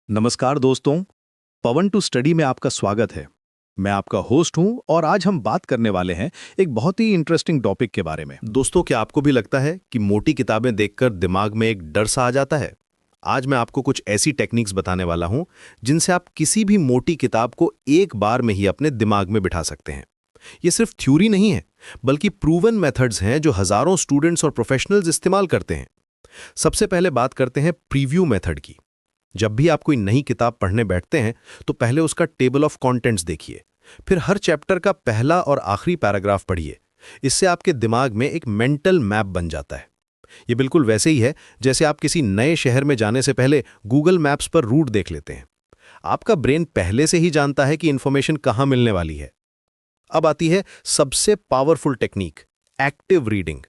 नमस्कार दोस्तों, पवन to study में आपका स्वागत है। मैं आपका होस्ट हूं और आज हम बात करने वाले हैं एक बहुत ही इंटरेस्टिंग टॉपिक के बारे में। दोस्तों, क्या आपको भी लगता है कि मोटी किताबें देखकर दिमाग में एक डर सा आ जाता है? आज मैं आपको कुछ ऐसी टेक्निक्स बताने वाला हूं जिनसे आप किसी भी मोटी किताब को एक बार में ही अपने दिमाग में बिठा सकते हैं। ये सिर्फ थ्योरी नहीं है, बल्कि प्रूवन मेथड्स हैं जो हजारों स्टूडेंट्स और प्रोफेशनल्स इस्तेमाल करते हैं। सबसे पहले बात करते हैं प्रीव्यू मेथड की। जब भी आप कोई नई किताब पढ़ने बैठते हैं तो पहले उसका टेबल ऑफ कंटेंट्स देखिए, फिर हर चैप्टर का पहला और आखिरी पैराग्राफ पढ़िए। इससे आपके दिमाग में एक मेंटल मैप बन जाता है। ये बिल्कुल वैसे ही है जैसे आप किसी नए शहर में जाने से पहले गूगल मैप्स पर रूट देख लेते हैं। आपका ब्रेन पहले से ही जानता है कि इंफॉर्मेशन कहाँ मिलने वाली है। अब आती है सबसे पावरफुल टेक्निक, एक्टिव रीडिंग।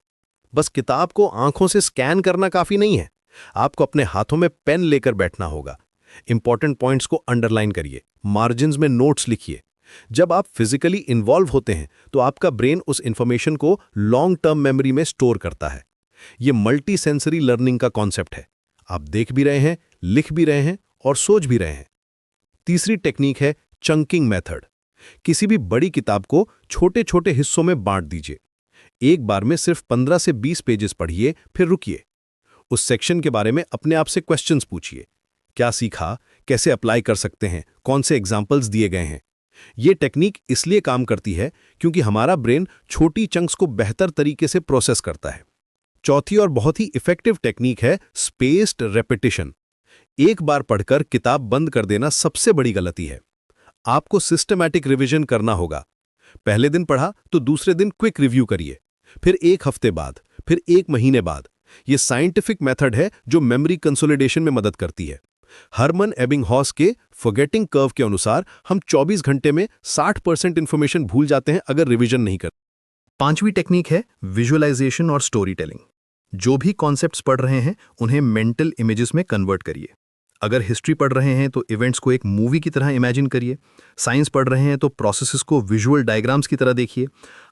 बस किताब को आंखों से स्कैन करना काफी नहीं है, आपको अपने हाथों में पेन लेकर बैठना होगा। इंपॉर्टेंट पॉइंट्स को अंडरलाइन करिए, मार्जिन्स में नोट्स लिखिए। जब आप फिजिकली इन्वॉल्व होते हैं तो आपका ब्रेन उस इंफॉर्मेशन को लॉन्ग टर्म मेमोरी में स्टोर करता है। यह मल्टी सेंसरी लर्निंग का कॉन्सेप्ट है। आप देख भी रहे हैं, लिख भी रहे हैं और सोच भी रहे हैं। तीसरी टेक्निक है चंकिंग मेथड। किसी भी बड़ी किताब को छोटे छोटे हिस्सों में बांट दीजिए। एक बार में सिर्फ 15 से 20 पेजेस पढ़िए, फिर रुकिए। उस सेक्शन के बारे में अपने आप से क्वेश्चंस पूछिए। क्या सीखा, कैसे अप्लाई कर सकते हैं, कौन से एग्जाम्पल्स दिए गए हैं। यह टेक्निक इसलिए काम करती है क्योंकि हमारा ब्रेन छोटी चंक्स को बेहतर तरीके से प्रोसेस करता है। चौथी और बहुत ही इफेक्टिव टेक्निक है स्पेस्ड रेपिटिशन। एक बार पढ़कर किताब बंद कर देना सबसे बड़ी गलती है। आपको सिस्टमैटिक रिवीजन करना होगा। पहले दिन पढ़ा तो दूसरे दिन क्विक रिव्यू करिए, फिर एक हफ्ते बाद, फिर एक महीने बाद। यह साइंटिफिक मेथड है जो मेमोरी कंसोलिडेशन में मदद करती है। हरमन एबिंगहॉस के फॉरगेटिंग कर्व के अनुसार हम 24 घंटे में 60% इंफॉर्मेशन भूल जाते हैं अगर रिवीजन नहीं करते। पांचवी टेक्निक है विजुअलाइजेशन और स्टोरी टेलिंग। जो भी कॉन्सेप्ट्स पढ़ रहे हैं उन्हें मेंटल इमेजेस में कन्वर्ट करिए। अगर हिस्ट्री पढ़ रहे हैं तो इवेंट्स को एक मूवी की तरह इमेजिन करिए। साइंस पढ़ रहे हैं तो प्रोसेसेस को विजुअल डायग्राम्स की तरह देखिए।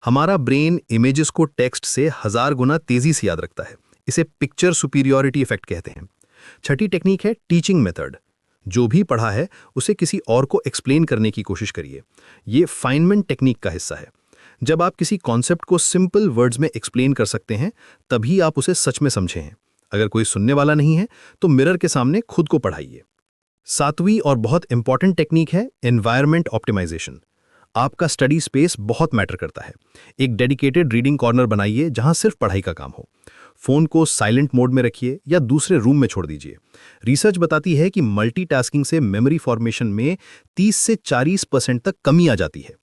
हमारा ब्रेन इमेजेस को टेक्स्ट से 1000 गुना तेजी से याद रखता है। इसे पिक्चर सुपीरियॉरिटी इफेक्ट कहते हैं। छठी टेक्निक है टीचिंग मेथड। जो भी पढ़ा है उसे किसी और को एक्सप्लेन करने की कोशिश करिए। ये फाइनमेंट टेक्निक का हिस्सा है। जब आप किसी कॉन्सेप्ट को सिंपल वर्ड्स में एक्सप्लेन कर सकते हैं तभी आप उसे सच में समझे हैं। अगर कोई सुनने वाला नहीं है तो मिरर के सामने खुद को पढ़ाइए। सातवीं और बहुत इंपॉर्टेंट टेक्निक है एनवायरनमेंट ऑप्टिमाइजेशन। आपका स्टडी स्पेस बहुत मैटर करता है। एक डेडिकेटेड रीडिंग कॉर्नर बनाइए जहां सिर्फ पढ़ाई का काम हो। फोन को साइलेंट मोड में रखिए या दूसरे रूम में छोड़ दीजिए। रिसर्च बताती है कि मल्टीटास्किंग से मेमोरी फॉर्मेशन में 30 से 40% तक कमी आ जाती है।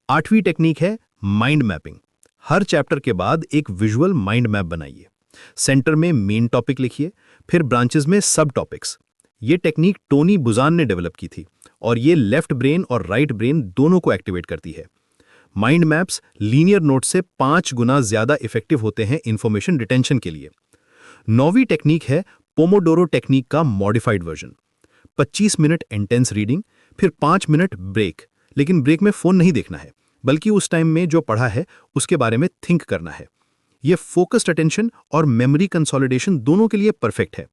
आठवीं टेक्निक है माइंड मैपिंग। हर चैप्टर के बाद एक विजुअल माइंड मैप बनाइए। सेंटर में मेन टॉपिक लिखिए, फिर ब्रांचेस में सब टॉपिक्स। ये टेक्निक टोनी बुजान ने डेवलप की थी और ये लेफ्ट ब्रेन और राइट ब्रेन दोनों को एक्टिवेट करती है। माइंड मैप्स लीनियर नोट से 5 गुना ज्यादा इफेक्टिव होते हैं इंफॉर्मेशन रिटेंशन के लिए। नौवीं टेक्निक है पोमोडोरो टेक्निक का modified version. 25 minute intense reading, फिर 5 मिनट ब्रेक। लेकिन ब्रेक में फोन नहीं देखना है, बल्कि उस टाइम में जो पढ़ा है उसके बारे में थिंक करना है। यह फोकस्ड अटेंशन और मेमोरी कंसोलिडेशन दोनों के लिए परफेक्ट है।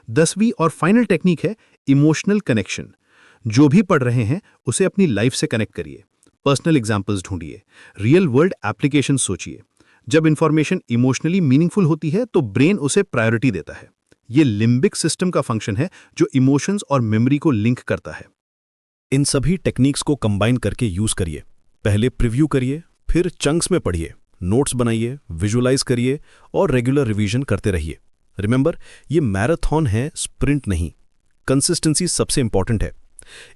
10वीं और फाइनल टेक्निक है इमोशनल कनेक्शन। जो भी पढ़ रहे हैं उसे अपनी लाइफ से कनेक्ट करिए। पर्सनल एग्जाम्पल्स ढूंढिए, रियल वर्ल्ड एप्लीकेशन सोचिए। जब इंफॉर्मेशन इमोशनली मीनिंगफुल होती है तो ब्रेन उसे प्रायोरिटी देता है। यह लिम्बिक सिस्टम का फंक्शन है जो इमोशंस और मेमोरी को लिंक करता है। इन सभी टेक्निक्स को कंबाइन करके यूज करिए। पहले प्रीव्यू करिए, फिर चंक्स में पढ़िए, नोट्स बनाइए, विजुअलाइज करिए और रेगुलर रिवीजन करते रहिए। रिमेंबर, ये मैराथन है, स्प्रिंट नहीं। कंसिस्टेंसी सबसे इंपॉर्टेंट है।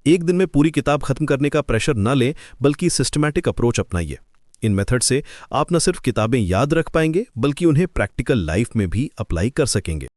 एक दिन में पूरी किताब खत्म करने का प्रेशर न लें, बल्कि सिस्टमैटिक अप्रोच अपनाइए। इन मेथड से आप न सिर्फ किताबें याद रख पाएंगे, बल्कि उन्हें प्रैक्टिकल लाइफ में भी अप्लाई कर सकेंगे।